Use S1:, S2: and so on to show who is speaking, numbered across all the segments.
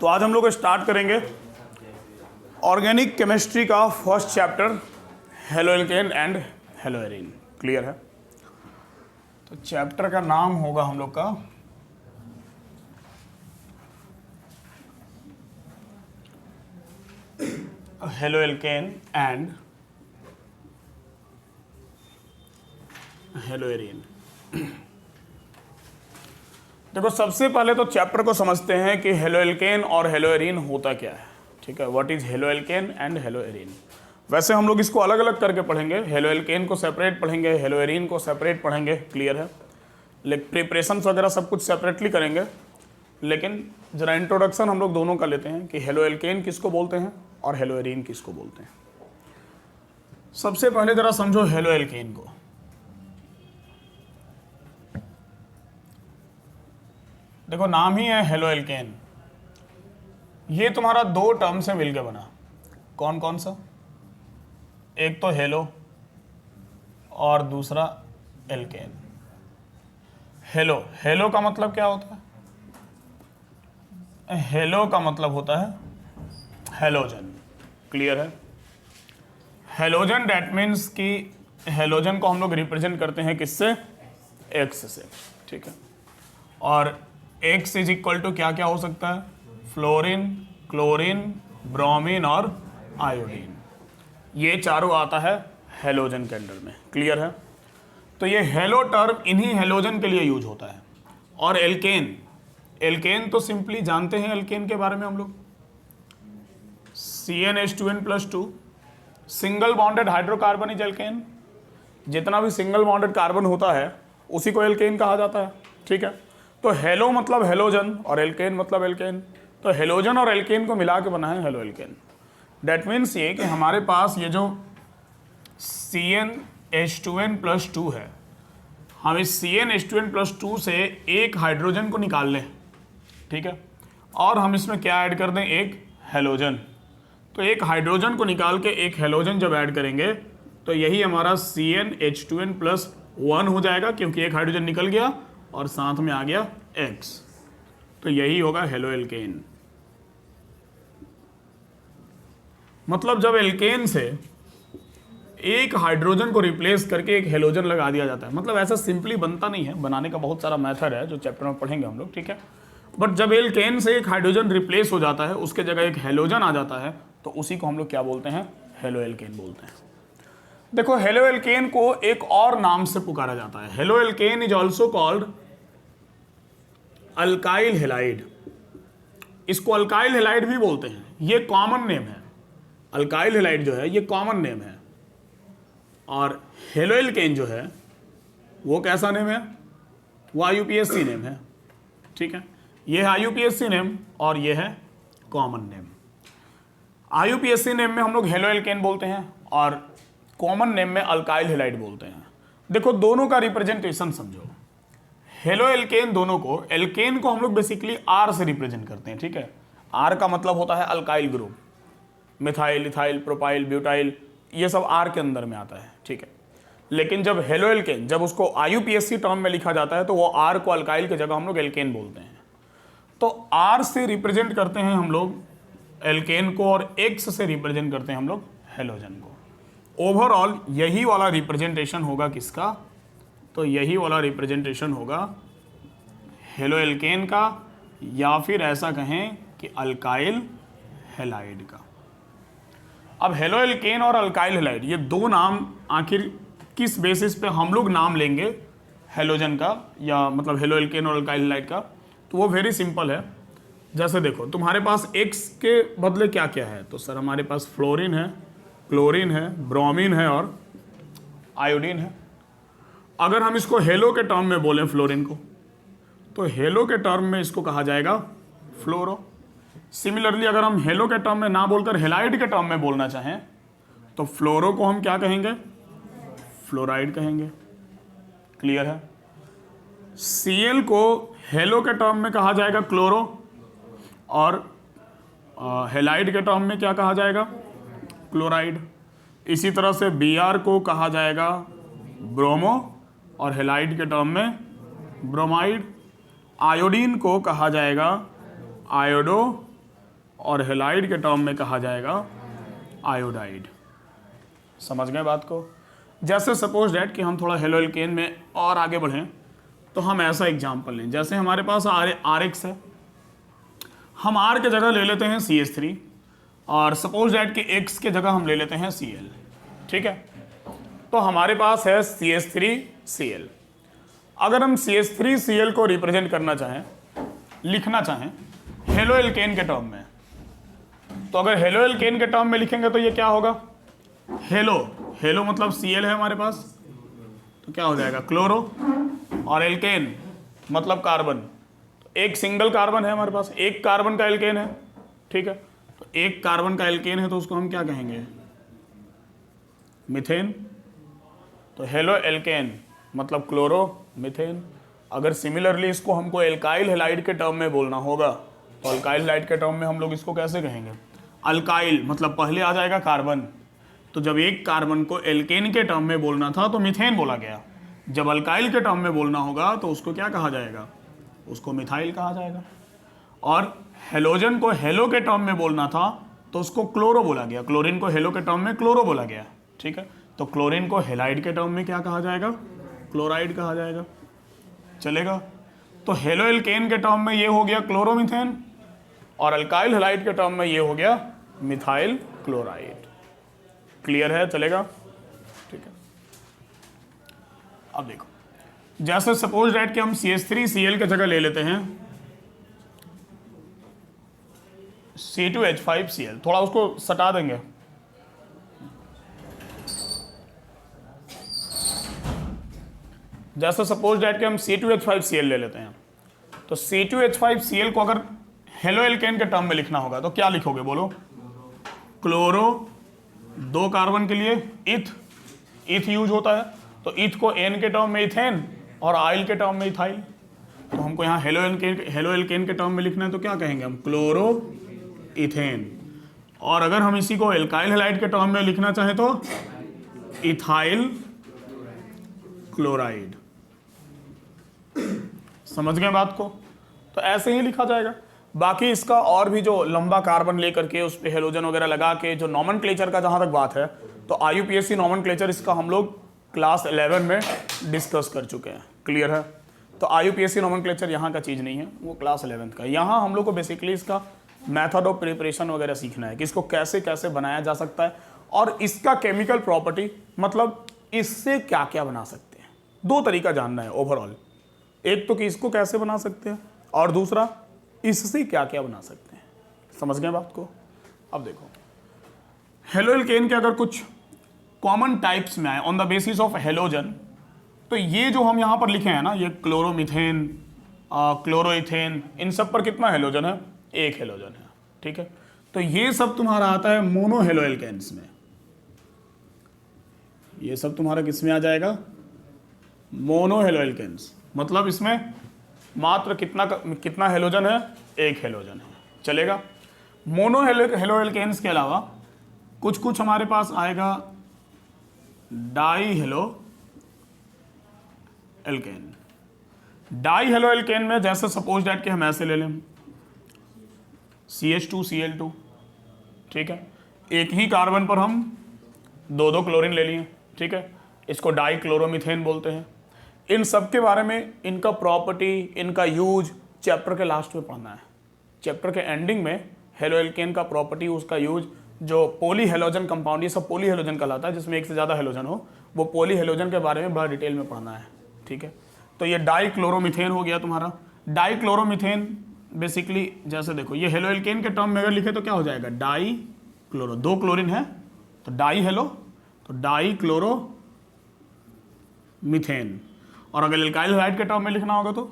S1: तो आज हम लोग स्टार्ट करेंगे ऑर्गेनिक केमिस्ट्री का first chapter haloalkane and haloarene. Clear है? तो चैप्टर का नाम होगा हम लोग का हेलोएल्केन एंड हेलोएरीन। देखो, सबसे पहले तो चैप्टर को समझते हैं कि हेलोएल्केन और हेलोएरीन होता क्या है। ठीक है, what is haloalkane and haloarene. वैसे हम लोग इसको अलग अलग करके पढ़ेंगे, हेलोएल्केन को सेपरेट पढ़ेंगे, हेलोएरीन को सेपरेट पढ़ेंगे। क्लियर है? लेकिन प्रिपरेशंस वगैरह सब कुछ सेपरेटली करेंगे, लेकिन जरा इंट्रोडक्शन हम लोग दोनों का लेते हैं कि हेलोएल्केन किसको बोलते हैं और हेलोएरीन किसको बोलते हैं। सबसे पहले जरा समझो हेलोएल्केन को। देखो, नाम ही है हेलोएल्केन। ये तुम्हारा दो टर्म से मिलकर बना। कौन कौन सा? एक तो हेलो और दूसरा एल्केन। हेलो, हेलो का मतलब क्या होता है? हेलो का मतलब होता है हेलोजन। क्लियर है? हेलोजन डैट मीन्स कि हेलोजन को हम लोग रिप्रेजेंट करते हैं किससे? एक्स से। ठीक है, और एक्स इज इक्वल टू क्या क्या हो सकता है? फ्लोरीन, क्लोरीन, ब्रोमीन और आयोडीन। ये चारों आता है हेलोजन के अंडर में। क्लियर है? तो ये हेलो टर्म इन्हीं हेलोजन के लिए यूज होता है। और एल्केन, एल्केन तो सिंपली जानते हैं एल्केन के बारे में हम लोग, CnH2n+2 single bonded hydrocarbon is alkane. जितना भी सिंगल बॉन्डेड कार्बन होता है उसी को एल्केन कहा जाता है। ठीक है, तो हेलो मतलब हेलोजन और एल्केन मतलब एल्केन। तो हेलोजन और एल्केन को मिला के बना है हेलोएल्केन। डेट मीन्स ये कि हमारे पास ये जो CnH2n+2 है, हम इस CnH2n+2 से एक हाइड्रोजन को निकाल लें। ठीक है, और हम इसमें क्या ऐड कर दें? एक हेलोजन। तो एक हाइड्रोजन को निकाल के एक हेलोजन जब ऐड करेंगे तो यही हमारा CnH2n+1 हो जाएगा, क्योंकि एक हाइड्रोजन निकल गया और साथ में आ गया X। तो यही होगा हेलोएल्केन। मतलब जब एल्केन से एक हाइड्रोजन को रिप्लेस करके एक हेलोजन लगा दिया जाता है, मतलब ऐसा सिंपली बनता नहीं है, बनाने का बहुत सारा मेथड है जो चैप्टर में पढ़ेंगे हम लोग। ठीक है, बट जब एल्केन से एक हाइड्रोजन रिप्लेस हो जाता है, उसके जगह एक हेलोजन आ जाता है, तो उसी को हम लोग क्या बोलते हैं? हेलोएल्केन बोलते हैं। देखो, हेलोएल्केन को एक और नाम से पुकारा जाता है। Haloalkane is also called alkyl halide. इसको अल्काइल हेलाइड भी बोलते हैं, ये कॉमन नेम है। अल्काइल हेलाइड जो है ये कॉमन नेम है, और हेलोएल्केन जो है वो कैसा नेम है? वो IUPAC नेम है। ठीक है, ये है IUPAC नेम और ये है कॉमन नेम। IUPAC नेम में हम लोग हेलोएल्केन बोलते हैं और कॉमन नेम में अल्काइल हेलाइड बोलते हैं। देखो, दोनों का रिप्रेजेंटेशन समझो। हेलोएल्केन दोनों को, एल्केन को हम लोग बेसिकली R से रिप्रेजेंट करते हैं। ठीक है, R का मतलब होता है alkyl group, methyl, ethyl, propyl, butyl, ये सब R के अंदर में आता है। ठीक है, लेकिन जब हेलोएल्केन, जब उसको IUPAC टर्म में लिखा जाता है तो वो R को अल्काइल की जगह हम लोग एल्केन बोलते हैं। तो R से रिप्रेजेंट करते हैं हम लोग एल्केन को और X से रिप्रेजेंट करते हैं हम लोग हेलोजन को। ओवरऑल यही वाला रिप्रेजेंटेशन होगा किसका? तो यही वाला रिप्रेजेंटेशन होगा हेलोएल्केन का, या फिर ऐसा कहें कि अल्काइल हेलाइड का। अब हेलोएल्केन और अल्काइल हेलाइड ये दो नाम आखिर किस बेसिस पे हम लोग नाम लेंगे हेलोजन का, या मतलब हेलोएल्केन और अल्काइल हेलाइड का? तो वो वेरी सिंपल है। जैसे देखो, तुम्हारे पास X के बदले क्या क्या है? तो सर हमारे पास फ्लोरीन है, क्लोरीन है, ब्रोमीन है और आयोडीन है। अगर हम इसको हेलो के टर्म में बोलें फ्लोरीन को, तो हेलो के टर्म में इसको कहा जाएगा फ्लोरो। सिमिलरली अगर हम हेलो के टर्म में ना बोलकर हेलाइड के टर्म में बोलना चाहें तो फ्लोरो को हम क्या कहेंगे? फ्लोराइड कहेंगे। क्लियर है? Cl को हेलो के टर्म में कहा जाएगा क्लोरो, और हेलाइड के टर्म में क्या कहा जाएगा? क्लोराइड। इसी तरह से Br को कहा जाएगा ब्रोमो और हेलाइड के टर्म में ब्रोमाइड। आयोडीन को कहा जाएगा आयोडो और हेलाइड के टर्म में कहा जाएगा आयोडाइड। समझ गए बात को? जैसे सपोज डैट कि हम थोड़ा हेलो एल्केन में और आगे बढ़ें तो हम ऐसा एग्जाम्पल लें, जैसे हमारे पास RX है, हम R के जगह ले लेते हैं CH3 और सपोज डैट कि X के जगह हम ले लेते हैं Cl। ठीक है, तो हमारे पास है CH3Cl। अगर हम CH3Cl को रिप्रेजेंट करना चाहें, लिखना चाहें हेलो एल्केन के टर्म में, तो अगर हेलो एल्केन के टर्म में लिखेंगे तो ये क्या होगा? हेलो, हेलो मतलब Cl है हमारे पास, तो क्या हो जाएगा? क्लोरो। और एल्केन मतलब कार्बन, तो एक सिंगल कार्बन है हमारे पास, एक कार्बन का एल्केन है। ठीक है, तो एक कार्बन का एल्केन है तो उसको हम क्या कहेंगे? मीथेन। तो हेलो एल्केन मतलब क्लोरो मीथेन। अगर सिमिलरली इसको हमको एल्काइल हेलाइड के टर्म में बोलना होगा तो अल्काइल हेलाइड के टर्म में हम लोग इसको कैसे कहेंगे? अल्काइल मतलब पहले आ जाएगा कार्बन, तो जब एक कार्बन को एल्केन के टर्म में बोलना था तो मीथेन बोला गया, जब अल्काइल के टर्म में बोलना होगा तो उसको क्या कहा जाएगा? उसको मिथाइल कहा जाएगा। और हेलोजन को हेलो के टर्म में बोलना था तो उसको क्लोरो बोला गया, क्लोरीन को हेलो के टर्म में क्लोरो बोला गया। ठीक है, तो क्लोरीन को हेलाइड के टर्म में क्या कहा जाएगा? क्लोराइड कहा जाएगा। चलेगा? तो हेलो एल्केन के टर्म में ये हो गया क्लोरोमीथेन और अल्काइल हेलाइड के टर्म में ये हो गया मिथाइल क्लोराइड। क्लियर है? चलेगा? ठीक है, अब देखो, जैसे सपोज दैट कि हम CH3Cl की जगह ले लेते हैं C2H5Cl, थोड़ा उसको सटा देंगे। जैसे सपोज दैट कि हम C2H5Cl ले लेते हैं, तो C2H5Cl को अगर हेलो एल्केन के टर्म में लिखना होगा तो क्या लिखोगे? बोलो। क्लोरो, दो कार्बन के लिए इथ यूज होता है, तो इथ को एन के टर्म में इथेन और आइल के टर्म में इथाइल। तो हमको यहाँ हेलो एल्केन के टर्म में लिखना है तो क्या कहेंगे हम? Chloro ethane. और अगर हम इसी को एल्काइल हेलाइड के टर्म में लिखना चाहें तो इथाइल क्लोराइड। समझ गए बात को? तो ऐसे ही लिखा जाएगा। बाकी इसका और भी जो लंबा कार्बन लेकर के उस पर हेलोजन वगैरह लगा के जो नॉमेनक्लेचर का जहाँ तक बात है, तो IUPAC नॉमेनक्लेचर इसका हम लोग क्लास 11 में डिस्कस कर चुके हैं। क्लियर है? तो IUPAC नॉमेनक्लेचर यहाँ का चीज़ नहीं है, वो क्लास 11 का। यहाँ हम लोग को बेसिकली इसका मेथड ऑफ प्रिपरेशन वगैरह सीखना है कि इसको कैसे कैसे बनाया जा सकता है और इसका केमिकल प्रॉपर्टी, मतलब इससे क्या क्या बना सकते हैं। दो तरीका जानना है ओवरऑल, एक तो कि इसको कैसे बना सकते हैं और दूसरा इससे क्या क्या बना सकते हैं। समझ गए बात को? अब देखो, हेलो एल्केन के अगर कुछ कॉमन टाइप्स में आए on the basis of halogen, तो ये जो हम यहाँ पर लिखे हैं ना, ये क्लोरोमीथेन, क्लोरोइथेन, इन सब पर कितना हेलोजन है? एक हेलोजन है। ठीक है, तो ये सब तुम्हारा आता है मोनो हेलो एल्केन्स में। ये सब तुम्हारा किस में आ जाएगा? Mono halo alkanes. मतलब इसमें मात्र कितना हेलोजन है? एक हेलोजन है। चलेगा? मोनो हेलो एल्केन्स के अलावा कुछ हमारे पास आएगा die halo alkane. Die halo alkane में जैसे सपोज दैट कि हम ऐसे ले लें CH2Cl2। ठीक है, एक ही कार्बन पर हम दो क्लोरीन ले लिए। ठीक है, इसको डाई क्लोरोमीथेन बोलते हैं। इन सब के बारे में, इनका प्रॉपर्टी, इनका यूज चैप्टर के लास्ट में पढ़ना है। चैप्टर के एंडिंग में हेलो एल्केन का प्रॉपर्टी, उसका यूज, जो पॉली हेलोजन कंपाउंड, ये सब पॉली हेलोजन कहलाता है, जिसमें एक से ज़्यादा हेलोजन हो, वो पॉली हेलोजन के बारे में बड़ा डिटेल में पढ़ना है। ठीक है, तो ये डाई क्लोरोमीथेन हो गया तुम्हारा। डाई क्लोरोमीथेन बेसिकली जैसे देखो, ये हेलो एल्केन के टर्म में अगर लिखे तो क्या हो जाएगा? डाई क्लोरो, दो क्लोरीन है तो डाई हेलो, तो डाई क्लोरो मीथेन। और अगर एल्काइल हेलाइड के टर्म में लिखना होगा तो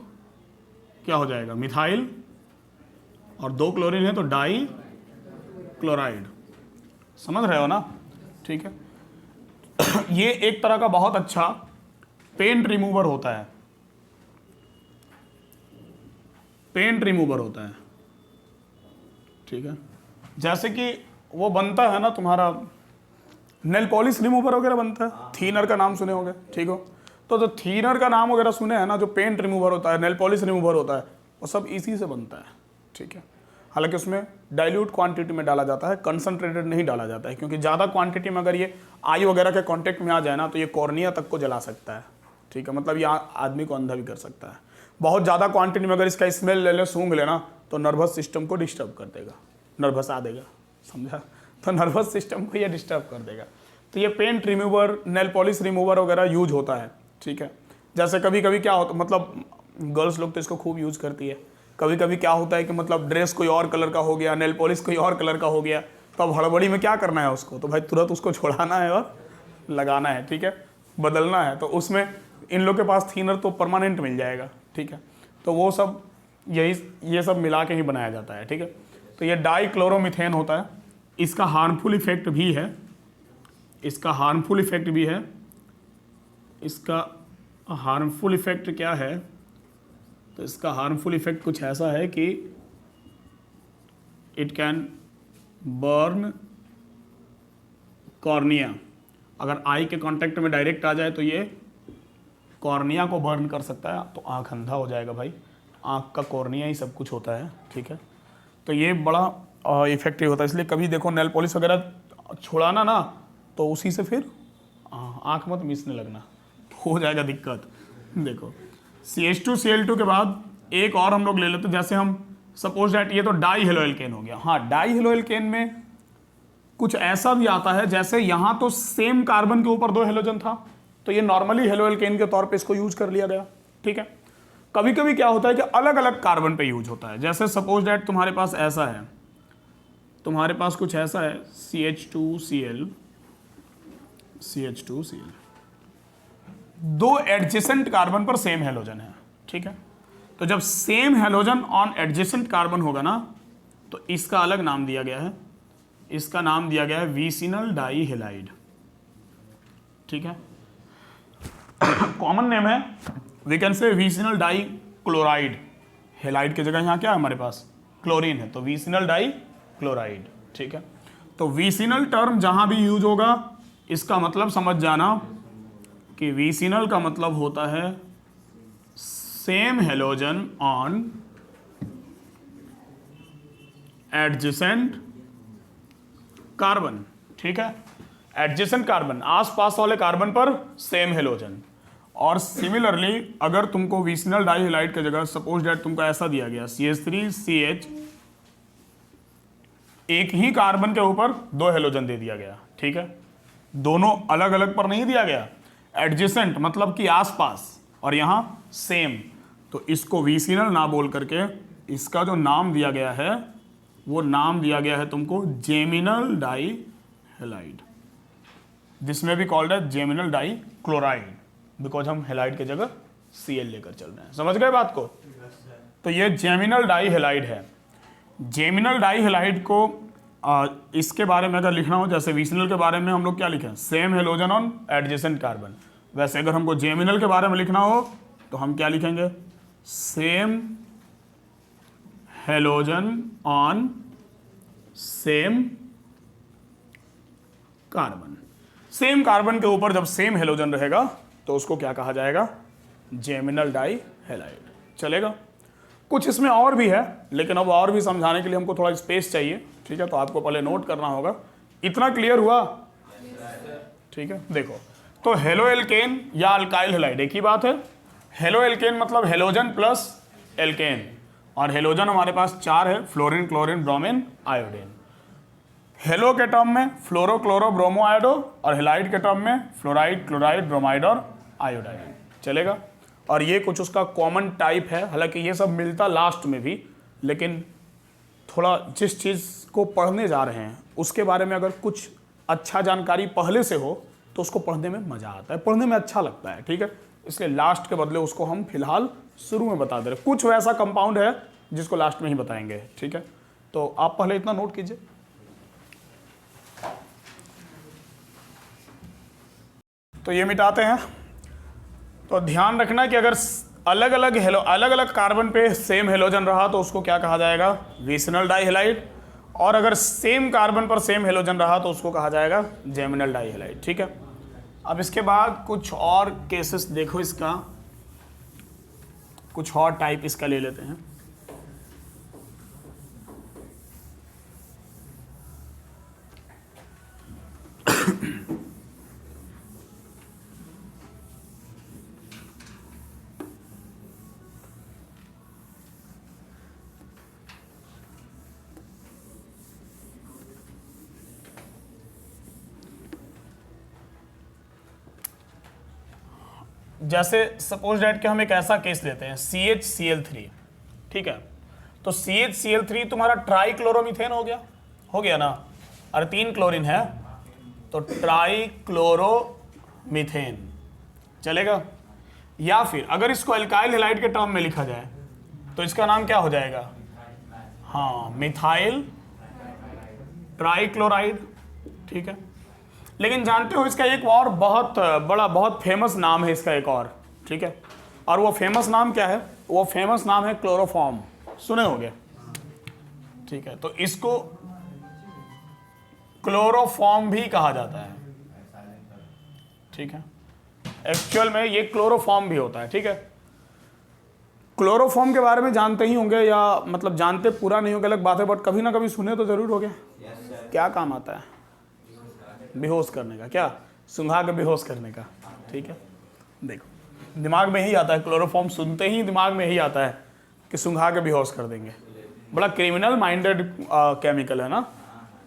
S1: क्या हो जाएगा? मिथाइल, और दो क्लोरीन है तो डाई क्लोराइड। समझ रहे हो ना? ठीक है, ये एक तरह का बहुत अच्छा पेंट रिमूवर होता है। पेंट रिमूवर होता है। ठीक है, जैसे कि वो बनता है ना तुम्हारा नेल पॉलिश रिमूवर वगैरह बनता है, थीनर का नाम सुने होंगे। ठीक हो, तो जो थीनर का नाम वगैरह सुने हैं ना, जो पेंट रिमूवर होता है, नेल पॉलिश रिमूवर होता है, वो सब इसी से बनता है। ठीक है, हालांकि उसमें डाइल्यूट क्वांटिटी में डाला जाता है, कंसंट्रेटेड नहीं डाला जाता है, क्योंकि ज़्यादा क्वांटिटी में अगर ये आई वगैरह के कांटेक्ट में आ जाए ना तो ये कॉर्निया तक को जला सकता है, ठीक है, मतलब ये आदमी को अंधा भी कर सकता है। बहुत ज़्यादा क्वांटिटी में अगर इसका स्मेल ले ले, सूंघ लेना, तो नर्वस सिस्टम को डिस्टर्ब कर देगा, नर्वस आ देगा, समझा, तो नर्वस सिस्टम को ये डिस्टर्ब कर देगा। तो ये paint remover, nail polish remover वगैरह यूज होता है, ठीक है। जैसे कभी कभी क्या होता, मतलब गर्ल्स लोग तो इसको खूब यूज़ करती है। कभी कभी क्या होता है कि मतलब ड्रेस कोई और कलर का हो गया, नेल पॉलिश कोई और कलर का हो गया, तो अब हड़बड़ी में क्या करना है उसको, तो भाई तुरंत उसको छोड़ाना है और लगाना है, ठीक है, बदलना है। तो उसमें इन लोग के पास थिनर तो परमानेंट मिल जाएगा, ठीक है। तो वो सब ये सब मिला के ही बनाया जाता है, ठीक है। तो ये डाइक्लोरोमीथेन होता है, इसका हार्मफुल इफेक्ट भी है, इसका हार्मफुल इफेक्ट भी है। इसका हार्मफुल इफेक्ट क्या है, तो इसका हार्मफुल इफेक्ट कुछ ऐसा है कि इट कैन बर्न कॉर्निया। अगर आई के कांटेक्ट में डायरेक्ट आ जाए तो ये कॉर्निया को बर्न कर सकता है, तो आँख अंधा हो जाएगा भाई, आँख का कॉर्निया ही सब कुछ होता है, ठीक है। तो ये बड़ा इफेक्टिव होता है, इसलिए कभी देखो नेल पॉलिश वगैरह छुड़ाना ना, तो उसी से फिर आँख मत मिसने लगना, हो जाएगा दिक्कत। देखो CH2Cl2 के बाद एक और हम लोग ले लेते, जैसे हम सपोज दैट ये तो डाई हेलोएल्केन हो गया। हाँ, डाई हेलोएल्केन में कुछ ऐसा भी आता है, जैसे यहाँ तो सेम कार्बन के ऊपर 2 हेलोजन था, तो ये नॉर्मली हेलोएल्केन के तौर पे इसको यूज कर लिया गया, ठीक है। कभी कभी क्या होता है कि अलग अलग कार्बन पे यूज होता है, जैसे सपोज दैट तुम्हारे पास ऐसा है, तुम्हारे पास कुछ ऐसा है CH2Cl 2 एडजेसेंट कार्बन पर सेम हेलोजन है, ठीक है। तो जब same halogen on adjacent carbon होगा ना, तो इसका अलग नाम दिया गया है, इसका नाम दिया गया है विसिनल डाई हेलाइड, ठीक है। कॉमन नेम है, we can say vicinal di chloride. Halide की जगह यहाँ क्या है हमारे पास, क्लोरीन है, तो विसिनल डाई क्लोराइड, ठीक है। तो विसिनल टर्म जहां भी यूज होगा, इसका मतलब समझ जाना कि विसिनल का मतलब होता है same halogen on adjacent carbon, ठीक है। एडजेसेंट कार्बन, आसपास वाले कार्बन पर सेम हेलोजन। और सिमिलरली अगर तुमको विसिनल डाइहेलाइड की जगह सपोज दैट तुमको ऐसा दिया गया CH3CH, एक ही कार्बन के ऊपर 2 हेलोजन दे दिया गया, ठीक है, दोनों अलग अलग पर नहीं दिया गया, एडजेसेंट मतलब कि आसपास, और यहां सेम, तो इसको विसिनल ना बोल करके इसका जो नाम दिया गया है वो नाम दिया गया है तुमको जेमिनल डाई हेलाइड, जिसमें भी कॉल्ड है जेमिनल डाई क्लोराइड, बिकॉज हम हेलाइड की जगह Cl लेकर चल रहे हैं। समझ गए बात को? तो ये जेमिनल डाई हेलाइड है। जेमिनल डाई हेलाइड को इसके बारे में अगर लिखना हो, जैसे विसिनल के बारे में हम लोग क्या लिखें, same halogen on adjacent carbon, वैसे अगर हमको जेमिनल के बारे में लिखना हो तो हम क्या लिखेंगे, same halogen on same carbon. Same carbon के ऊपर जब सेम हेलोजन रहेगा तो उसको क्या कहा जाएगा, जेमिनल डाई हेलाइड। चलेगा? कुछ इसमें और भी है, लेकिन अब और भी समझाने के लिए हमको थोड़ा स्पेस चाहिए, ठीक है, तो आपको पहले नोट करना होगा। इतना क्लियर हुआ? ठीक है, देखो तो हेलोएल्केन या अल्काइल हेलाइड एक ही बात है। हेलोएल्केन मतलब हेलोजन प्लस एल्केन, और हेलोजन हमारे पास 4 है, fluorine, chlorine, bromine, iodine. Hello के टर्म में फ्लोरो, क्लोरो, ब्रोमो, आयोडो, और हेलाइड के टर्म में फ्लोराइड, क्लोराइड, ब्रोमाइड और आयोडाइड। चलेगा? और ये कुछ उसका कॉमन टाइप है, हालांकि ये सब मिलता लास्ट में भी, लेकिन थोड़ा जिस चीज़ को पढ़ने जा रहे हैं उसके बारे में अगर कुछ अच्छा जानकारी पहले से हो तो उसको पढ़ने में मज़ा आता है, पढ़ने में अच्छा लगता है, ठीक है, इसलिए लास्ट के बदले उसको हम फिलहाल शुरू में बता दे रहे। कुछ वैसा कंपाउंड है जिसको लास्ट में ही बताएंगे, ठीक है। तो आप पहले इतना नोट कीजिए। तो ये मिटाते हैं। तो ध्यान रखना कि अगर अलग अलग कार्बन पे सेम हेलोजन रहा तो उसको क्या कहा जाएगा, विसिनल डाइहेलाइड, और अगर सेम कार्बन पर सेम हेलोजन रहा तो उसको कहा जाएगा जेमिनल डाइहेलाइड, ठीक है। अब इसके बाद कुछ और केसेस देखो, इसका कुछ और टाइप इसका ले लेते हैं। जैसे सपोज डेट कि हम एक ऐसा केस लेते हैं CHCl3, ठीक है। तो CHCl3 तुम्हारा ट्राइक्लोरोमीथेन हो गया ना, और 3 क्लोरीन है तो ट्राइक्लोरोमीथेन चलेगा। या फिर अगर इसको एल्काइल हैलाइड के टर्म में लिखा जाए तो इसका नाम क्या हो जाएगा, हाँ, मिथाइल ट्राइक्लोराइड, ठीक है। लेकिन जानते हो इसका एक और बहुत बड़ा, बहुत फेमस नाम है इसका एक और, ठीक है। और वो फेमस नाम क्या है, वो फेमस नाम है क्लोरोफॉर्म, सुने होंगे, ठीक है। तो इसको क्लोरोफॉर्म भी कहा जाता है, ठीक है। एक्चुअल में ये क्लोरोफॉर्म भी होता है, ठीक है। क्लोरोफॉर्म के बारे में जानते ही होंगे, या मतलब जानते पूरा नहीं होंगे अलग बात है, बट कभी ना कभी सुने तो जरूर होंगे। क्या काम आता है, बेहोश करने का, क्या सुंघा के बेहोश करने का, ठीक है। देखो दिमाग में ही आता है, क्लोरोफॉर्म सुनते ही दिमाग में ही आता है कि सुंघा के बेहोश कर देंगे। बड़ा क्रिमिनल माइंडेड केमिकल है ना,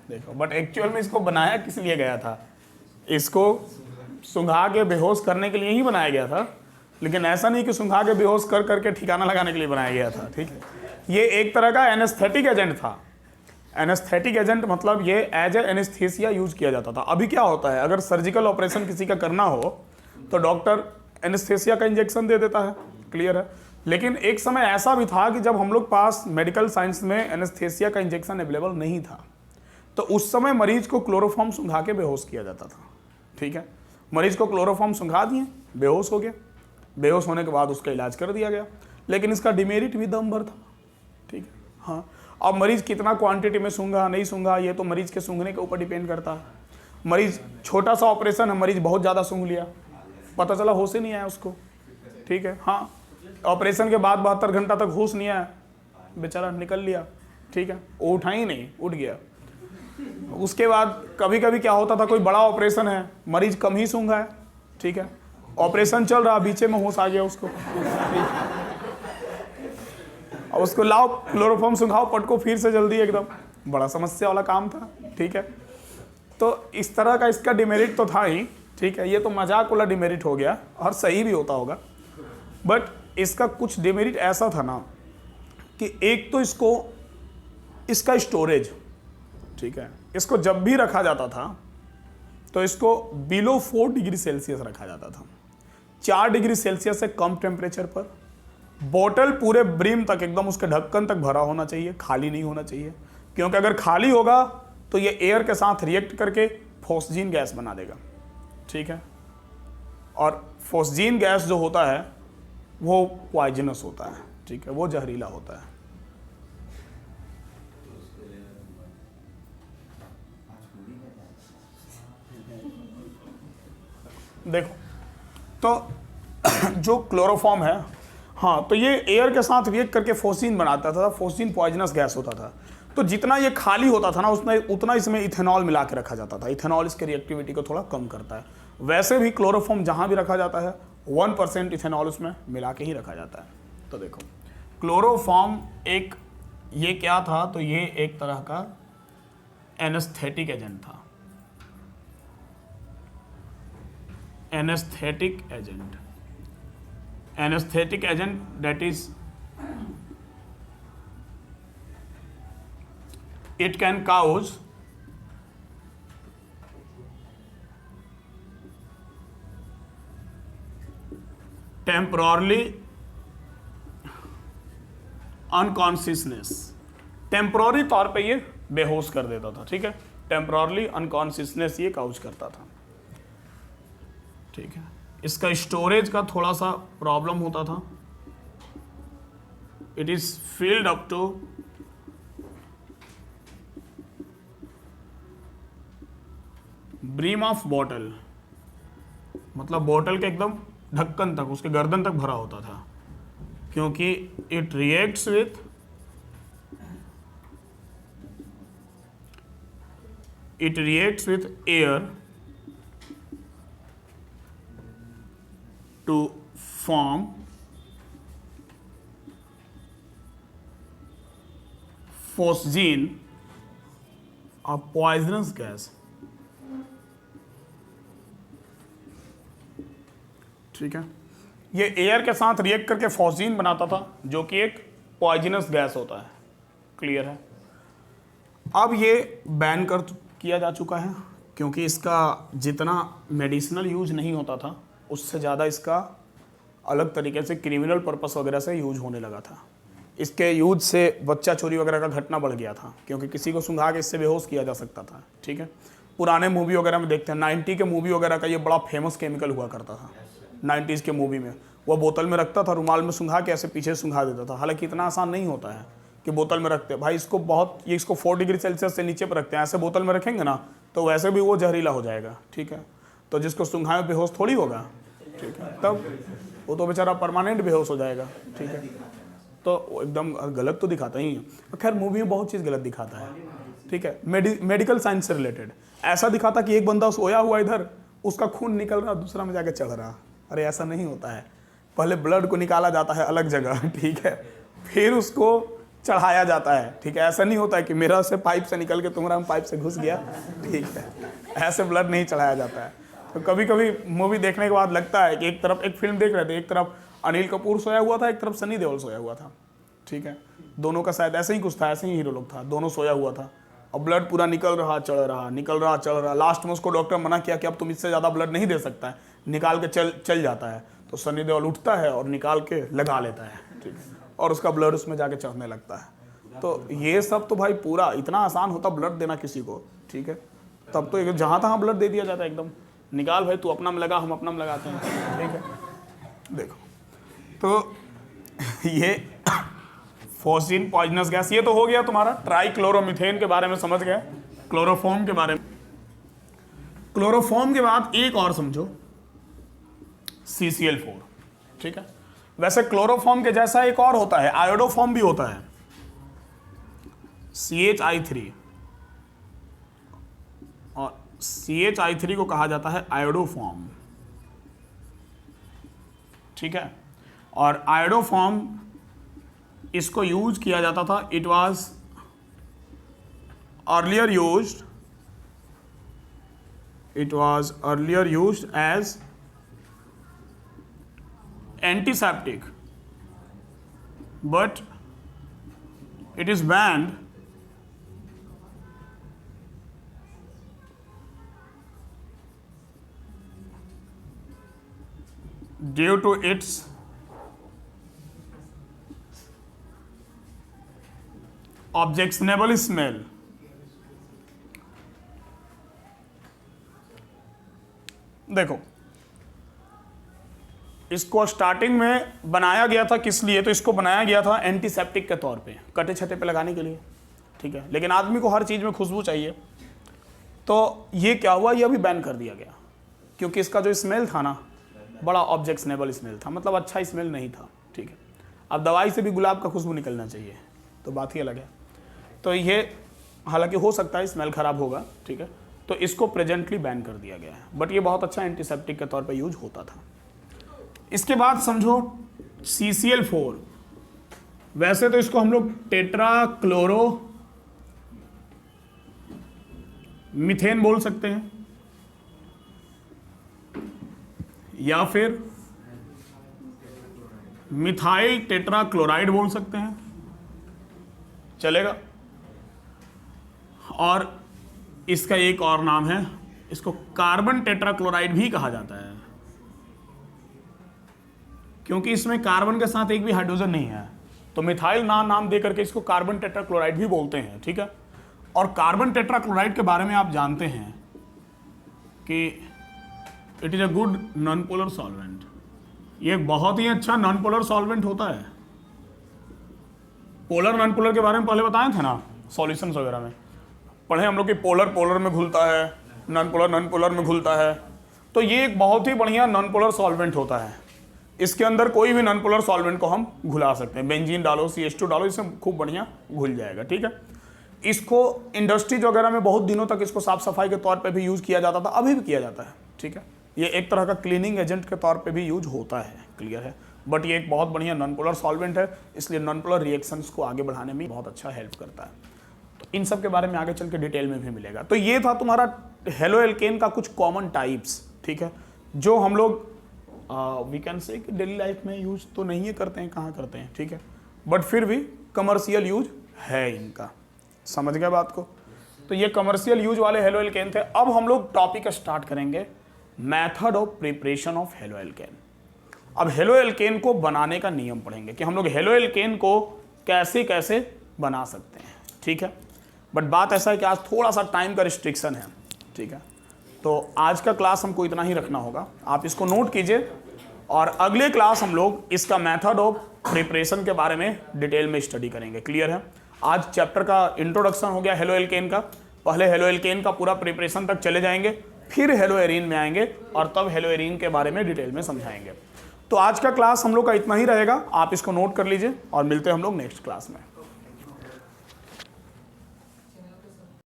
S1: देखो। बट एक्चुअल में इसको बनाया किस लिए गया था, इसको सुंघा के बेहोश करने के लिए ही बनाया गया था, लेकिन ऐसा नहीं कि सुंघा के बेहोश कर करके ठिकाना लगाने के लिए बनाया गया था, ठीक है। ये एक तरह का एनेस्थेटिक एजेंट था। एनेस्थेटिक एजेंट मतलब ये एज ए एनेस्थीसिया यूज किया जाता था। अभी क्या होता है, अगर सर्जिकल ऑपरेशन किसी का करना हो तो डॉक्टर एनेस्थीसिया का इंजेक्शन दे देता है, क्लियर है। लेकिन एक समय ऐसा भी था कि जब हम लोग पास मेडिकल साइंस में एनेस्थीसिया का इंजेक्शन अवेलेबल नहीं था, तो उस समय मरीज को क्लोरोफॉर्म सुंघा के बेहोश किया जाता था, ठीक है। मरीज को क्लोरोफॉर्म सुंघा दिए, बेहोश हो गया, बेहोश होने के बाद उसका इलाज कर दिया गया। लेकिन इसका डिमेरिट भी दम भर था, ठीक है, हाँ। अब मरीज कितना क्वांटिटी में सूंघा नहीं सूंघा, ये तो मरीज के सूंघने के ऊपर डिपेंड करता है। मरीज छोटा सा ऑपरेशन है, मरीज बहुत ज़्यादा सूंघ लिया, पता चला होश ही नहीं आया उसको, ठीक है, हाँ। ऑपरेशन के बाद 72 घंटा तक होश नहीं आया, बेचारा निकल लिया, ठीक है, वो उठा ही नहीं, उठ गया। उसके बाद कभी कभी क्या होता था, कोई बड़ा ऑपरेशन है, मरीज कम ही सूंघा है, ठीक है, ऑपरेशन चल रहा, बीचे में होश आ गया उसको, अब उसको लाओ क्लोरोफॉर्म सुंघाओ, पटको फिर से जल्दी एकदम, बड़ा समस्या वाला काम था, ठीक है। तो इस तरह का इसका डिमेरिट तो था ही, ठीक है। ये तो मजाक वाला डिमेरिट हो गया, और सही भी होता होगा, बट इसका कुछ डिमेरिट ऐसा था ना कि एक तो इसका स्टोरेज, ठीक है, इसको जब भी रखा जाता था तो इसको बिलो 4 डिग्री सेल्सियस रखा जाता था, 4 डिग्री सेल्सियस से कम टेम्परेचर पर। बोतल पूरे ब्रीम तक, एकदम उसके ढक्कन तक भरा होना चाहिए, खाली नहीं होना चाहिए, क्योंकि अगर खाली होगा तो ये एयर के साथ रिएक्ट करके फोस्जीन गैस बना देगा, ठीक है। और फोस्जीन गैस जो होता है वो पॉइजनस होता है, ठीक है, वो जहरीला होता है। देखो तो जो क्लोरोफॉर्म है, हाँ, तो ये एयर के साथ रिएक्ट करके फोस्जीन बनाता था, फोस्जीन पॉइजनस गैस होता था। तो जितना ये खाली होता था ना, उसमें उतना इसमें इथेनॉल मिला के रखा जाता था। इथेनॉल इसके रिएक्टिविटी को थोड़ा कम करता है। वैसे भी क्लोरोफॉर्म जहाँ भी रखा जाता है 1% इथेनॉल उसमें मिला के ही रखा जाता है। तो देखो क्लोरोफॉर्म एक, ये क्या था, तो ये एक तरह का एनेस्थेटिक एजेंट था, anaesthetic agent, anesthetic agent that is it can cause temporarily unconsciousness, temporary तौर पे ये बेहोश कर देता था, ठीक है, टेम्पोरली अनकॉन्शियसनेस ये काउज करता था, ठीक है। इसका स्टोरेज का थोड़ा सा प्रॉब्लम होता था, it is filled up to brim of bottle, मतलब बॉटल के एकदम ढक्कन तक, उसके गर्दन तक भरा होता था, क्योंकि it reacts with air to form phosgene, a poisonous gas। ठीक है, ये एयर के साथ रिएक्ट करके फॉस्जीन बनाता था जो कि एक पॉइजनस गैस होता है। क्लियर है। अब ये बैन कर किया जा चुका है क्योंकि इसका जितना मेडिसिनल यूज नहीं होता था उससे ज़्यादा इसका अलग तरीके से क्रिमिनल पर्पस वगैरह से यूज होने लगा था। इसके यूज से बच्चा चोरी वगैरह का घटना बढ़ गया था क्योंकि किसी को सूंघा के इससे बेहोश किया जा सकता था। ठीक है, पुराने मूवी वगैरह में देखते हैं 90 के मूवी वगैरह का ये बड़ा फेमस केमिकल हुआ करता था। 90s के मूवी में वो बोतल में रखता था, रुमाल में सूंघा के ऐसे पीछे सूंघा देता था। हालांकि इतना आसान नहीं होता है कि बोतल में रखते भाई, इसको बहुत ये इसको 4 डिग्री सेल्सियस से नीचे पर रखते हैं। ऐसे बोतल में रखेंगे ना तो वैसे भी वो जहरीला हो जाएगा। ठीक है, तो जिसको सूंघाए में बेहोश थोड़ी होगा। ठीक है, तब वो तो बेचारा परमानेंट बेहोश हो जाएगा। ठीक है, तो एकदम गलत तो दिखाता ही है। खैर मूवी में बहुत चीज़ गलत दिखाता है। ठीक है, मेडिकल साइंस से रिलेटेड ऐसा दिखाता कि एक बंदा सोया हुआ इधर, उसका खून निकल रहा, दूसरा में जाके चढ़ रहा। अरे ऐसा नहीं होता है, पहले ब्लड को निकाला जाता है अलग जगह। ठीक है, फिर उसको चढ़ाया जाता है। ठीक है, ऐसा नहीं होता है कि मेरा से पाइप से निकल के तुम्हारा पाइप से घुस गया। ठीक है, ऐसे ब्लड नहीं चढ़ाया जाता है। तो कभी कभी मूवी देखने के बाद लगता है कि एक तरफ एक फिल्म देख रहे थे, एक तरफ अनिल कपूर सोया हुआ था, एक तरफ सनी देओल सोया हुआ था। ठीक है, दोनों का शायद ऐसे ही कुछ था, ऐसे ही हीरो लोग था, दोनों सोया हुआ था और ब्लड पूरा निकल रहा चढ़ रहा, निकल रहा चढ़ रहा। लास्ट में उसको डॉक्टर मना किया कि अब तुम इससे ज़्यादा ब्लड नहीं दे सकता है, निकाल के चल जाता है। तो सनी देओल उठता है और निकाल के लगा लेता है। ठीक है, और उसका ब्लड उसमें जाके चढ़ने लगता है। तो ये सब तो भाई पूरा इतना आसान होता ब्लड देना किसी को। ठीक है, तब तो जहाँ तहाँ ब्लड दे दिया जाता है एकदम, निकाल भाई, तू अपना में लगा, हम अपना में लगाते हैं। ठीक है, देखो तो ये फॉस्जीन पॉइजनस गैस, ये तो हो गया तुम्हारा। ट्राइक्लोरोमीथेन के बारे में समझ गए, क्लोरोफॉर्म के बारे में। क्लोरोफॉर्म के बाद एक और समझो, CCl4। ठीक है, वैसे क्लोरोफॉर्म के जैसा एक और होता है, आयोडोफॉर्म भी होता है, CHI3। और CHI3 को कहा जाता है आयोडोफॉर्म। ठीक है, और आयोडोफॉर्म इसको यूज किया जाता था, it was earlier used as antiseptic, but it is banned due to its objectionable smell। देखो, इसको स्टार्टिंग में बनाया गया था किस लिए, तो इसको बनाया गया था एंटीसेप्टिक के तौर पे, कटे छटे पे लगाने के लिए। ठीक है, लेकिन आदमी को हर चीज़ में खुशबू चाहिए, तो ये क्या हुआ, ये अभी बैन कर दिया गया क्योंकि इसका जो स्मेल था ना, बड़ा ऑब्जेक्शनेबल स्मेल था, मतलब अच्छा स्मेल नहीं था। ठीक है, अब दवाई से भी गुलाब का खुशबू निकलना चाहिए तो बात ही अलग है। तो ये हालांकि हो सकता है स्मेल खराब होगा। ठीक है, तो इसको प्रेजेंटली बैन कर दिया गया है, बट ये बहुत अच्छा एंटीसेप्टिक के तौर पे यूज होता था। इसके बाद समझो CCl4। वैसे तो इसको हम लोग टेट्राक्लोरो मीथेन बोल सकते हैं या फिर मिथाइल टेट्राक्लोराइड बोल सकते हैं, चलेगा। और इसका एक और नाम है, इसको कार्बन टेट्राक्लोराइड भी कहा जाता है क्योंकि इसमें कार्बन के साथ एक भी हाइड्रोजन नहीं है, तो मिथाइल नाम दे करके इसको कार्बन टेट्राक्लोराइड भी बोलते हैं। ठीक है, और कार्बन टेट्राक्लोराइड के बारे में आप जानते हैं कि it is a good non polar solvent. ये एक बहुत ही अच्छा नॉन पोलर सॉल्वेंट होता है। पोलर नॉन पोलर के बारे में पहले बताए थे ना, सॉल्यूशंस वगैरह में पढ़े हम लोग कि पोलर में घुलता है, नॉन पोलर में घुलता है। तो ये एक बहुत ही बढ़िया नॉन पोलर सॉल्वेंट होता है। इसके अंदर कोई भी नॉन पोलर सॉल्वेंट को हम घुला सकते हैं, बेंजीन डालो, CH2 डालो, इससे खूब बढ़िया घुल जाएगा। ठीक है, इसको इंडस्ट्रीज वगैरह में बहुत दिनों तक इसको साफ सफाई के तौर पे भी यूज़ किया जाता था, अभी भी किया जाता है। ठीक है, ये एक तरह का क्लीनिंग एजेंट के तौर पे भी यूज होता है, क्लियर है। बट ये एक बहुत बढ़िया नॉन पोलर सॉल्वेंट है, इसलिए नॉन पोलर रिएक्शंस को आगे बढ़ाने में बहुत अच्छा हेल्प करता है। तो इन सब के बारे में आगे चल के डिटेल में भी मिलेगा। तो ये था तुम्हारा हेलो एल्केन का कुछ कॉमन टाइप्स, ठीक है, जो हम लोग we can say daily life में यूज तो नहीं है करते हैं, कहाँ करते हैं, ठीक है, बट फिर भी कमर्शियल यूज है इनका। समझ गए बात को? तो ये कमर्शियल यूज वाले हेलो एल्केन थे। अब हम लोग टॉपिक स्टार्ट करेंगे method of preparation of halo alkane. अब हेलो एल्केन को बनाने का नियम पढ़ेंगे कि हम लोग हेलो एल्केन को कैसे कैसे बना सकते हैं, ठीक है। बट बात ऐसा है कि आज थोड़ा सा टाइम का रिस्ट्रिक्शन है, ठीक है, तो आज का क्लास हमको इतना ही रखना होगा, आप इसको नोट कीजिए। और अगले क्लास हम लोग इसका मेथड ऑफ प्रिपरेशन के बारे में डिटेल में स्टडी करेंगे, क्लियर है। आज चैप्टर का इंट्रोडक्शन हो गया हेलो एल्केन का, पहले हेलो एल्केन का पूरा प्रिपरेशन तक चले जाएंगे, फिर हेलो एरीन में आएंगे और तब हेलो एरीन के बारे में डिटेल में समझाएंगे। तो आज का क्लास हम लोग का इतना ही रहेगा, आप इसको नोट कर लीजिए और मिलते हैं हम लोग नेक्स्ट क्लास में।